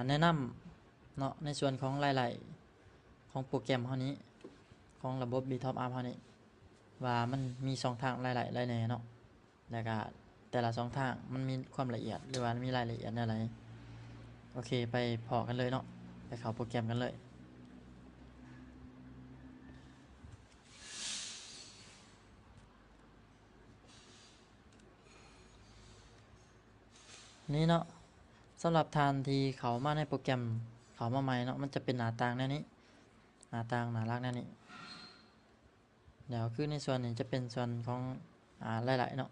แนะนำเนาะในส่วนของรายๆของโปรแกรมเฮานี้ของระบบ BTOP Up เฮานี้ว่ามันมี2ทางรายแหน่เนาะแล้วก็แต่ละ2ทางมันมีความละเอียดหรือว่ามีรายละเอียดแนวใดโอเคไปพอกันเลยเนาะไปเข้าโปรแกรมกันเลยนี่เนาะสำหรับทานที่เขามาในโปรแกรมเขามาใหม่เนาะมันจะเป็นหน้าต่างแนวนี้หน้าต่างน่ารักแนวนี้เดี๋ยวคือในส่วนนี้จะเป็นส่วนของรายๆเนาะ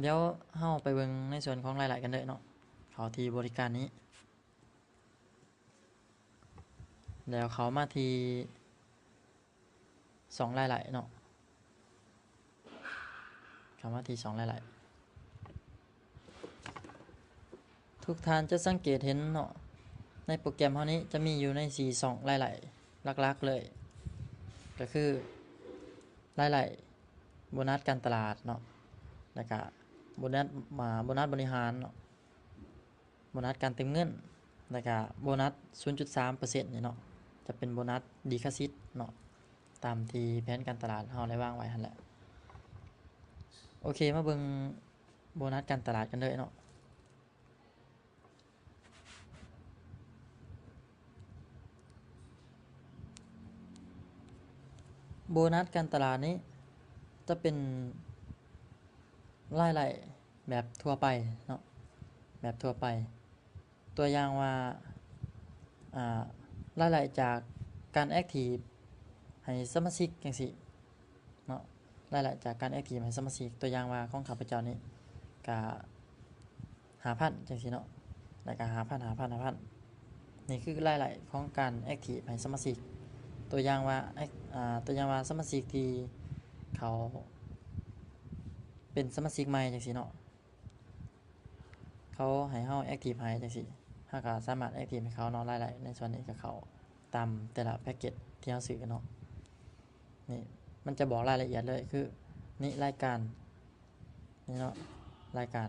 เดี๋ยวเฮาไปเบิ่งในส่วนของรายๆกันเลยเนาะเขาที่บริการนี้แล้วเขามาที่2รายๆเนาะเขามาที่2รายๆทุกท่านจะสังเกตเห็นเนาะในโปรแกรมเฮานี้จะมีอยู่ใน4 2รายๆหลักๆเลยก็คือรายๆโบนัสการตลาดเนาะแล้วก็โบนัสบริหารเนาะโบนัสการเติมเงินแล้วก็โบนัส 0.3% นี่เนาะจะเป็นโบนัสดีคาซิตเนาะตามที่แผนการตลาดเฮาได้วางไว้หั่นแหละโอเคมาเบิ่งโบนัสการตลาดกันเลยเนาะโบนัสการตลาดนี้จะเป็นรายแบบทั่วไปเนาะแบบทั่วไปตัวอย่างว่ารายจากการแอคทีฟให้สมาชิกจังซี่เนาะรายจากการแอคทีฟให้สมาชิกตัวอย่างว่าของข้าพเจ้านี่ก็5,000จังซี่เนาะแล้วก็5,000นี่คือรายของการแอคทีฟให้สมาชิกตัวอย่างว่าสมาชิกที่เขาเป็นสมาชิกใหม่จังซี่เนาะเขาให้เฮาแอคทีฟให้จังซี่เฮาก็สามารถแอคทีฟให้เขาเนาะรายในส่วนนี้ก็เขาตามแต่ละแพ็กเกจที่เฮาซื้อเนาะนี่มันจะบอกรายละเอียดเลยคือนี่รายการนี่เนาะรายการ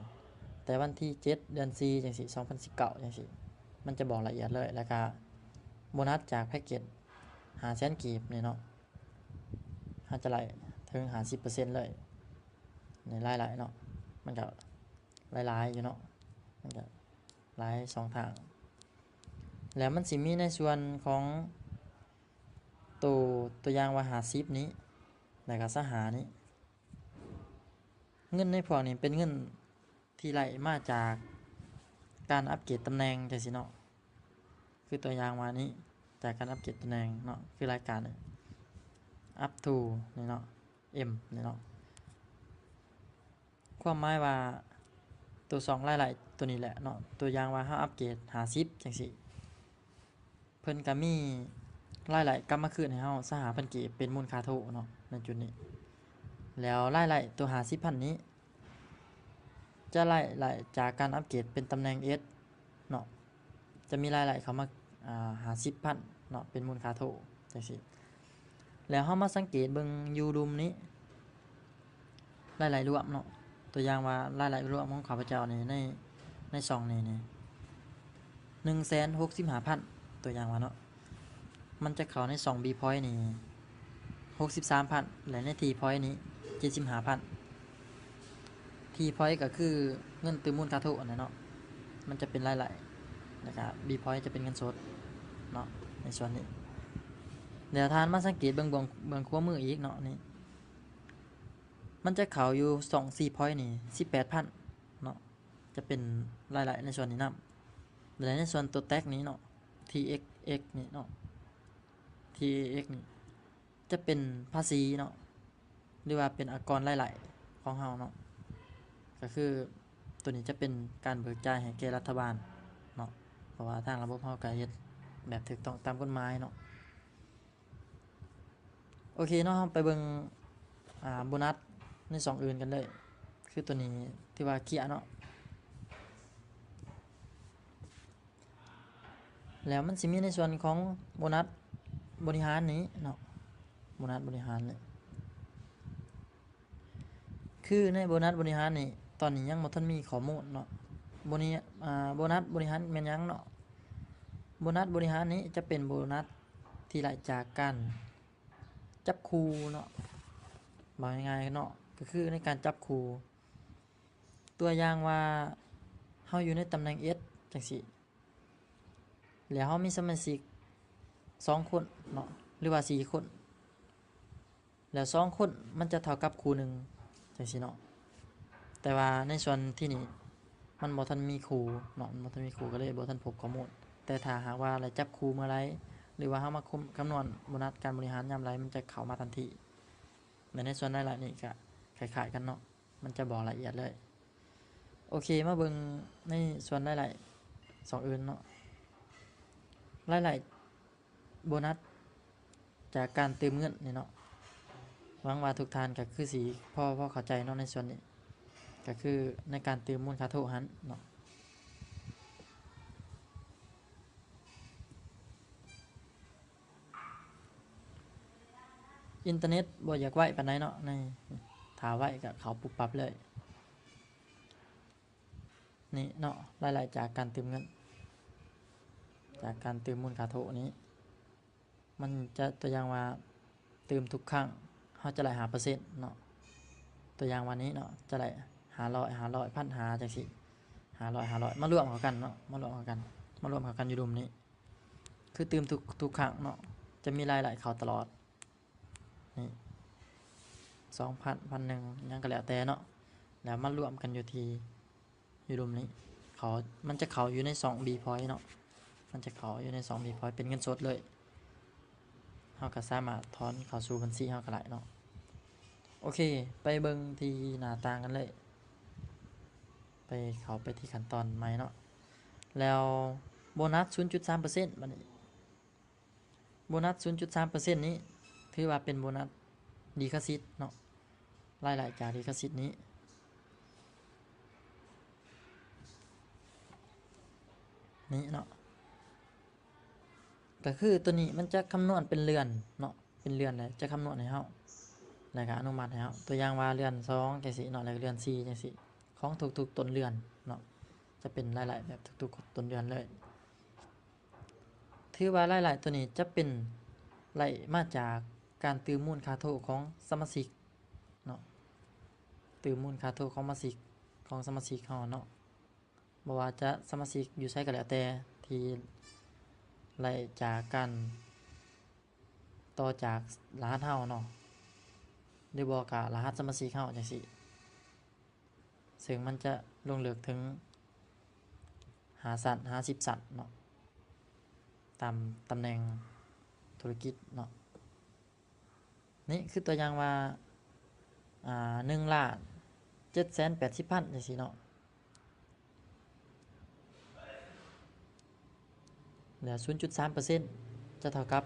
แต่วันที่7เดือน4จังซี่2019จังซี่มันจะบอกละเอียดเลยแล้วก็โบนัสจากแพ็กเกจ500,000กีบนี่เนาะเฮาจะไล่ถึง50%เลยในรายๆเนาะมันก็หลายๆอยู่เนาะมันก็หลาย2ทางแล้วมันสิมีในส่วนของตัวอย่างว่า50นี้แล้วก็สหานี้เงินในพวกนี้เป็นเงินที่ไหลมาจากการอัปเกรดตำแหน่งจังซี่เนาะคือตัวอย่างว่านี้จากการอัปเกรดตำแหน่งเนาะคือรายการup to นี่เนาะ M นี่เนาะความหมายว่าตัว2รายตัวนี้แหละเนาะตัวอย่างว่าเฮาอัปเกรด50จังซี่เพิ่นก็มีรายกลับมาคืนให้เฮา5,000กีบเป็นมูลค่าโทเนาะในจุดนี้แล้วรายตัว50,000นี้จะไล่จากการอัปเกรดเป็นตำแหน่ง S เนาะจะมีรายเข้ามา50,000เนาะเป็นมูลค่าโทจังซี่แล้วเฮามาสังเกตเบิ่งอยู่ดุมนี้รายรวมเนาะตัวอย่างว่ารายรวมของข้าพเจ้านี่ในช่องนี้165,000ตัวอย่างว่าเนาะมันจะเข้าใน2 B point นี่63,000และใน T point นี้75,000 T point ก็คือเงินเติมมูลค่าโทอันนั้นเนาะมันจะเป็นรายแล้วก็ B point จะเป็นเงินสดเนาะในส่วนนี้เดี๋ยวทานมาสังเกตเบิ่งขวามืออีกเนาะนี่มันจะเข้าอยู่2 4 point นี่ 18,000เนาะจะเป็นรายในส่วนนี้นำและในส่วนตัวแท็กนี้เนาะ TXX นี่เนาะ TX นี่จะเป็นภาษีเนาะหรือว่าเป็นอากรรายของเฮาเนาะก็คือตัวนี้จะเป็นการเบิกจ่ายให้แก่รัฐบาลเนาะเพราะว่าทางระบบเฮาก็เฮ็ดแบบถูกต้องตามกฎหมายเนาะโอเคเนาะเราไปเบิ่งโบนัสใน2อื่นกันเลยคือตัวนี้ที่ว่าเกียเนาะแล้วมันสิมีในส่วนของโบนัสบริหารนี้เนาะโบนัสบริหารนี่คือในโบนัสบริหารนี่ตอนนี้ยังบ่ทันมีข้อมูลเนาะ โบนัสโบนัสบริหารแม่นหยังเนาะโบนัสบริหารนี้จะเป็นโบนัสที่ได้จากการจับคู่เนาะบอกง่ายๆเนาะก็คือในการจับคู่ตัวอย่างว่าเฮาอยู่ในตำแหน่ง S จังซี่แล้วเฮามีสมาชิก2คนเนาะหรือว่า4คนแล้ว2คนมันจะเท่ากับคู่หนึ่งจังซี่เนาะแต่ว่าในส่วนที่นี่มันบ่ทันมีคู่เนาะมันบ่ทันมีคู่ก็เลยบ่ทันพบข้อมูลแต่ถ้าหากว่าได้จับคู่เมื่อไรหรือว่าเฮามาคำนวณโบนัสการบริหารยามไรมันจะเข้ามาทันทีแต่ในส่วนรายละนี่ก็คล้ายๆกันเนาะมันจะบอกละเอียดเลยโอเคมาเบิ่งในส่วนรายละ2อื่นเนาะรายละโบนัสจากการเติมเงินนี่เนาะหวังว่าทุกท่านก็คือสิพอเข้าใจเนาะในส่วนนี้ก็คือในการเติมมูลค่าโทหันเนาะอินเทอร์เน็ตบ่อยากไว้ปานใดเนาะในถ้าไว้ก็เข้าปุ๊บปั๊บเลยนี่เนาะรายละจากการเติมเงินจากการเติมมูลค่าโทนี้มันจะตัวอย่างว่าเติมทุกครั้งเขาจะได้5%เนาะตัวอย่างวันนี้เนาะจะได้500พันหาจังสิ500มารวมเข้ากันเนาะมารวมเข้ากันอยู่ดุมนี้คือเติมทุกครั้งเนาะจะมีรายละเข้าตลอดนี่2,000 1,000ยังก็แล้วแต่เนาะแล้วมารวมกันอยู่ที่อยู่ดุมนี้มันจะเข้าอยู่ใน2 B point เนาะมันจะเข้าอยู่ใน2 B point เป็นเงินสดเลยเฮาก็สามารถถอนเข้าสู่บัญชีเฮาก็ได้เนาะโอเคไปเบิ่งที่หน้าต่างกันเลยไปเข้าไปที่ขั้นตอนใหม่เนาะแล้วโบนัส 0.3% บัดนี้โบนัส 0.3% นี้ถือว่าเป็นโบนัสดีคาซิตเนาะรายละจากดีคาซิตนี้นี่เนาะก็คือตัวนี้มันจะคำนวณเป็นเรือนเนาะเป็นเรือนเลยจะคำนวณให้เฮาแล้วก็อนุมัติให้เฮาตัวอย่างว่าเรือน2จังซี่เนาะแล้วก็เรือน4จังซี่ของทุกๆต้นเรือนเนาะจะเป็นรายละแบบทุกๆต้นเรือนเลยถือว่ารายละตัวนี้จะเป็นไล่มาจากการตืมมูลค่าโทของสมาชิกเนาะตืมมูลค่าโทของสมาชิกเฮาเนาะบ่ว่าจะสมาชิกอยู่ไสก็แล้วแต่ที่ไล่จากการต่อจากรหัสเฮาเนาะหรือบ่ก็รหัสสมาชิกเฮาจังซี่ซึ่งมันจะลงลึกถึง5สั้น50สั้นเนาะตามตำแหน่งธุรกิจเนาะนี่คือตัวอย่างว่า1,780,000จังซี่เนาะเหลือ 0.3% จะเท่ากับ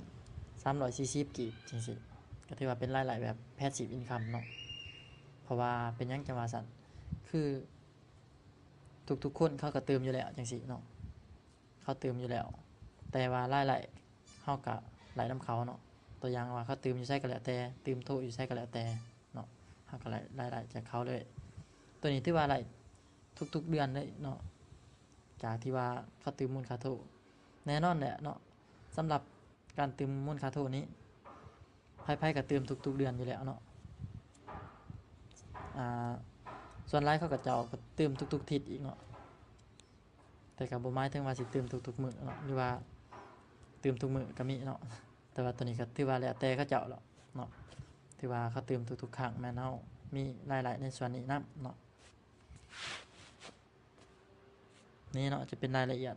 5,340กีบจังซี่ก็ถือว่าเป็นรายได้แบบ passive income เนาะเพราะว่าเป็นหยังจังว่าซั่นคือทุกๆคนเขาก็เติมอยู่แล้วจังซี่เนาะเขาเติมอยู่แล้วแต่ว่ารายได้เฮาก็ไหลนำเขาเนาะตัวอย่างว่าเขาเติมอยู่ไสก็แล้วแต่เติมโทอยู่ไสก็แล้วแต่เนาะเฮาก็รายได้จากเขาเลยตัวนี้ถือว่าได้ทุกๆเดือนเลยเนาะจากที่ว่าเขาเติมมูลค่าโทแน่นอนแหละเนาะสำหรับการเติมมูลค่าโทนี้ไผๆก็เติมทุกๆเดือนอยู่แล้วเนาะอ่าส่วนหลายเขาก็จะเอาก็เติมทุกๆทิศอีกเนาะแต่ก็บ่หมายถึงว่าสิเติมทุกๆมื้อเนาะหรือว่าเติมทุกมื้อก็มีเนาะแต่ว่าตัวนี้ก็ถือว่าแล้วแต่เขาเจ้าแล้วเนาะถือว่าเขาเติมทุกๆครั้งแม่นเฮามีรายละในส่วนนี้นํเนาะนี่เนาะจะเป็นรายละเอียด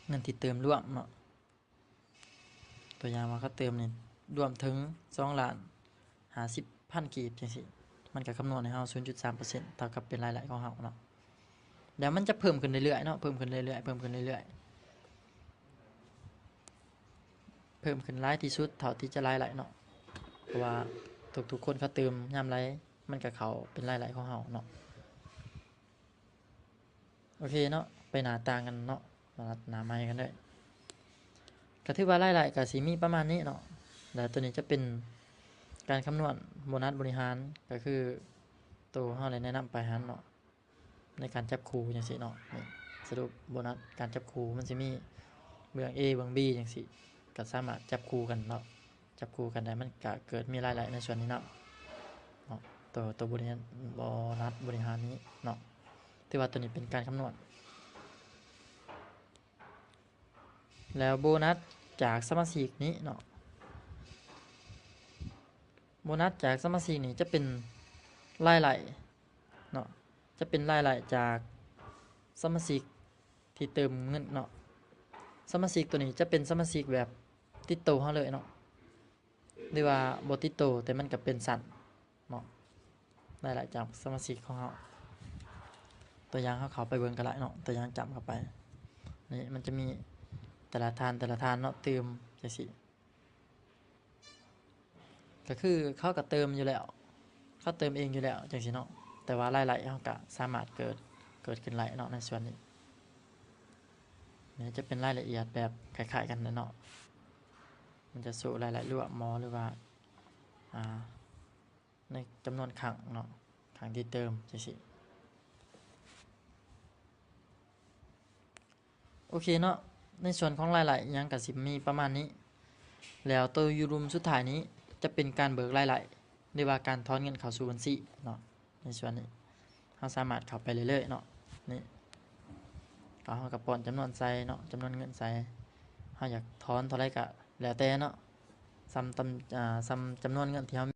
เงินที่เติมร่วมเนาะตัวอย่างว่าเขาเติมนี่รวมถึง2,50,000 กีบจังซี่มันก็คำนวณให้เฮา 0.3% เท่ากับเป็นรายได้ของเฮาเนาะเดี๋ยวมันจะเพิ่มขึ้นเรื่อยๆเนาะเพิ่มขึ้นเรื่อยๆเพิ่มขึ้นเรื่อยๆเพิ่มขึ้นหลายที่สุดเท่าที่จะรายได้เนาะเพราะว่าทุกๆคนเขาเติมยามไรมันก็เข้าเป็นรายได้ของเฮาเนาะโอเคเนาะไปหน้าต่างกันเนาะมาหน้าใหม่กันเด้อก็ถือว่ารายได้ก็สิมีประมาณนี้เนาะแล้วตัวนี้จะเป็นการคำนวณโบนัสบริหารก็คือตัวเฮาได้แนะนำไปหันเนาะ ในการจับคู่จังซี่เนาะนี่สรุปโบนัสการจับคู่มันสิมีเบื้อง A เบื้อง B จังซี่ก็สามารถจับคู่กันเนาะจับคู่กันได้มันก็เกิดมีรายละเอียดในส่วนนี้เนาะตัวบริหารโบนัสบริหารนี้เนาะที่ว่าตัวนี้เป็นการคำนวณแล้วโบนัสจากสมาชิกนี้เนาะโบนัสจากสมาชิกนี้จะเป็นรายละเอียดเนาะจะเป็นรายละเอียดจากสมาชิกที่เติมเงินเนาะสมาชิกตัวนี้จะเป็นสมาชิกแบบติดโตเฮาเลยเนาะหรือว่าบ่ติดโตแต่มันก็เป็นสั้นเนาะรายละเอียดจากสมาชิกของเฮาตัวอย่างเขาไปเบิ่งกันละเนาะตัวอย่างจำเข้าไปนี่มันจะมีแต่ละทานเนาะเติมจังซี่ก็คือเขาก็เติมอยู่แล้วเขาเติมเองอยู่แล้วจังซี่เนาะแต่ว่ารายละเอียดเขาก็สามารถเกิดขึ้นได้เนาะในส่วนนี้นี่จะเป็นรายละเอียดแบบคล้ายๆกันเนาะมันจะสู่รายละเอียดรวมหรือว่าในจำนวนครั้งเนาะครั้งที่เติมจังซี่โอเคเนาะในส่วนของรายละเอียดยังก็สิมีประมาณนี้แล้วตัวยูรุมสุดท้ายนี้จะเป็นการเบิกรายละเอียดหรือว่าการถอนเงินเข้าสู่บัญชีเนาะในส่วนนี้เราสามารถเข้าไปเรื่อยๆเนาะนี่ก็เราก็ป้อนจำนวนใส่เนาะจำนวนเงินใส่เราอยากถอนเท่าไรก็แล้วแต่เนาะซ้ำจำนวนเงินที่เรา